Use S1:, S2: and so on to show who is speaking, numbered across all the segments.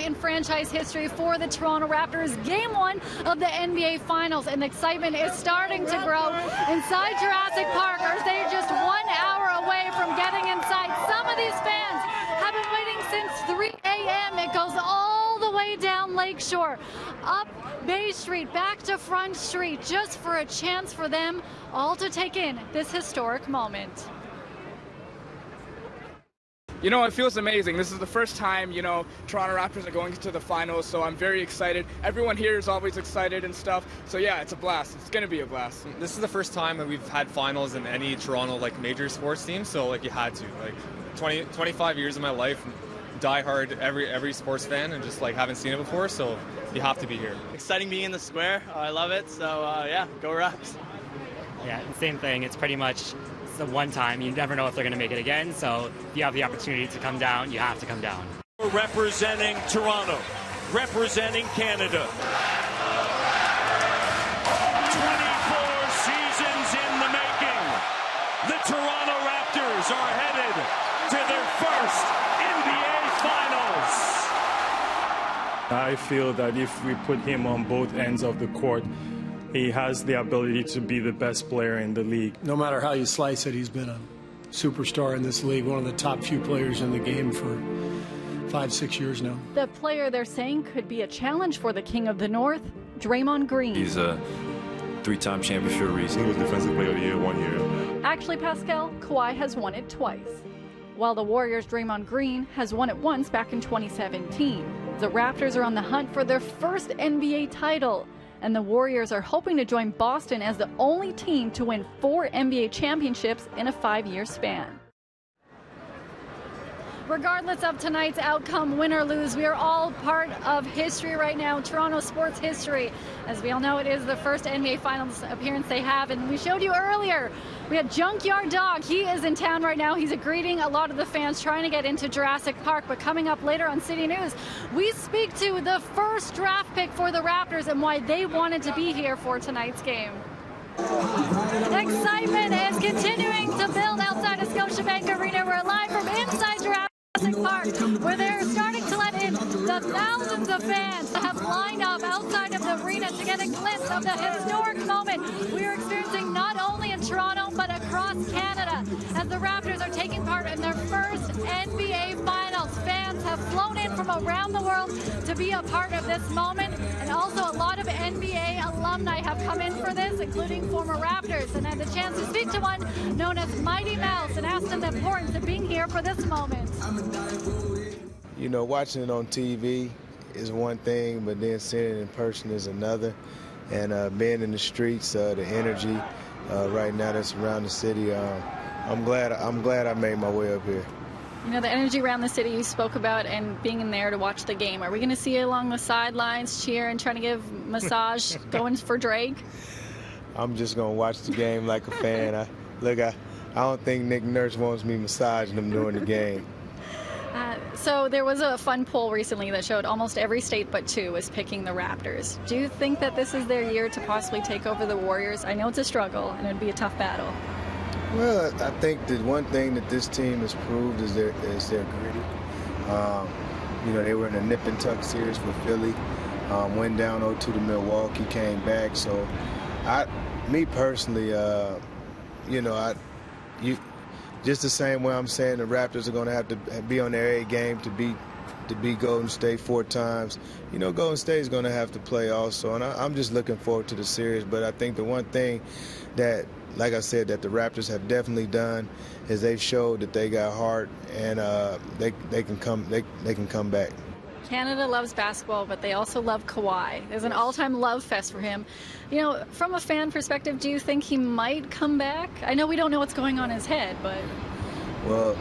S1: in franchise history for the Toronto Raptors. Game 1 of the NBA Finals, and the excitement is starting to grow inside Jurassic Park. Or they're just 1 hour away from getting inside. Some of these fans have been waiting since 3 a.m. It goes all the way down Lakeshore, up Bay Street, back to Front Street, just for a chance for them all to take in this historic moment.
S2: You know, it feels amazing. This is the first time, you know, Toronto Raptors are going to the finals, so I'm very excited. Everyone here is always excited and stuff. So yeah, it's a blast. It's going to be a blast.
S3: This is the first time that we've had finals in any Toronto, like, major sports team, so, like, you had to. Like, 25 years of my life, die-hard every sports fan, and just, like, haven't seen it before, so you have to be here.
S4: Exciting being in the square. I love it. So, yeah, go Raps.
S5: Yeah, same thing. It's pretty much the one time. You never know if they're going to make it again, so if you have the opportunity to come down, you have to come down.
S6: Representing Toronto, representing Canada. 24 seasons in the making. The Toronto Raptors are headed to their first NBA Finals.
S7: I feel that if we put him on both ends of the court, he has the ability to be the best player in the league.
S8: No matter how you slice it, he's been a superstar in this league, one of the top few players in the game for 5-6 years now.
S1: The player they're saying could be a challenge for the King of the North, Draymond Green.
S9: He's a 3-time champion for a reason.
S10: He was Defensive Player of the Year 1 year.
S1: Actually, Pascal, Kawhi has won it twice, while the Warriors' Draymond Green has won it once back in 2017. The Raptors are on the hunt for their first NBA title, and the Warriors are hoping to join Boston as the only team to win 4 NBA championships in a 5-year span. Regardless of tonight's outcome, win or lose, we are all part of history right now, Toronto sports history. As we all know, it is the first NBA Finals appearance they have, and we showed you earlier, we had Junkyard Dog. He is in town right now. He's greeting a lot of the fans trying to get into Jurassic Park, but coming up later on City News, we speak to the first draft pick for the Raptors and why they wanted to be here for tonight's game. Excitement is continuing to build outside of Scotiabank Arena. We're live from inside Jurassic Park, where they're starting to let in the thousands of fans that have lined up outside of the arena to get a glimpse of the historic moment we are experiencing not only in Toronto but across Canada as the Raptors are taking part in their first NBA Finals. Fans have flown in from around the world to be a part of this moment, and also a lot of NBA alumni have come in for this, including former Raptors, and I had the chance to speak to one known as Mighty Mouse and asked him the importance of being here for this moment.
S11: You know, watching it on TV is one thing, but then seeing it in person is another. And being in the streets, the energy right now that's around the city, I'm glad I made my way up here.
S1: You know, the energy around the city you spoke about and being in there to watch the game. Are we going to see you along the sidelines cheer and trying to give massage going for Drake?
S11: I'm just going to watch the game like a fan. I don't think Nick Nurse wants me massaging him during the game.
S1: So there was a fun poll recently that showed almost every state but 2 was picking the Raptors. Do you think that this is their year to possibly take over the Warriors? I know it's a struggle and it would be a tough battle.
S11: Well, I think that one thing that this team has proved is they're gritty. You know, they were in a nip and tuck series with Philly, went down 0-2 to Milwaukee, came back. So, me personally, you know, just the same way I'm saying the Raptors are going to have to be on their A game to beat Golden State 4 times. You know, Golden State is going to have to play also, and I'm just looking forward to the series. But I think the one thing that, like I said, that the Raptors have definitely done is they've showed that they got heart and they can come back.
S1: Canada loves basketball, but they also love Kawhi. There's an all-time love fest for him. You know, from a fan perspective, do you think he might come back? I know we don't know what's going on in his head, but...
S11: Well,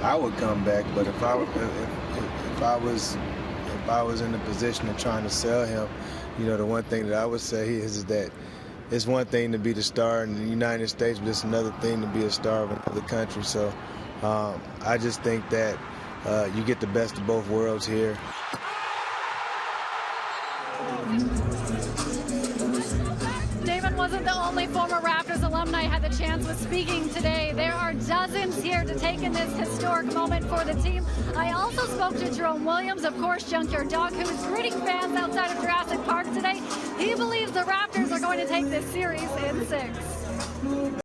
S11: I would come back, but if I was in the position of trying to sell him, you know, the one thing that I would say is that it's one thing to be the star in the United States, but it's another thing to be a star of another country. So I just think that you get the best of both worlds here.
S1: Damon wasn't the only former Raptors alum alumni had the chance with speaking today. There are dozens here to take in this historic moment for the team. I also spoke to Jerome Williams, of course, Junkyard Dog, who is greeting fans outside of Jurassic Park today. He believes the Raptors are going to take this series in 6.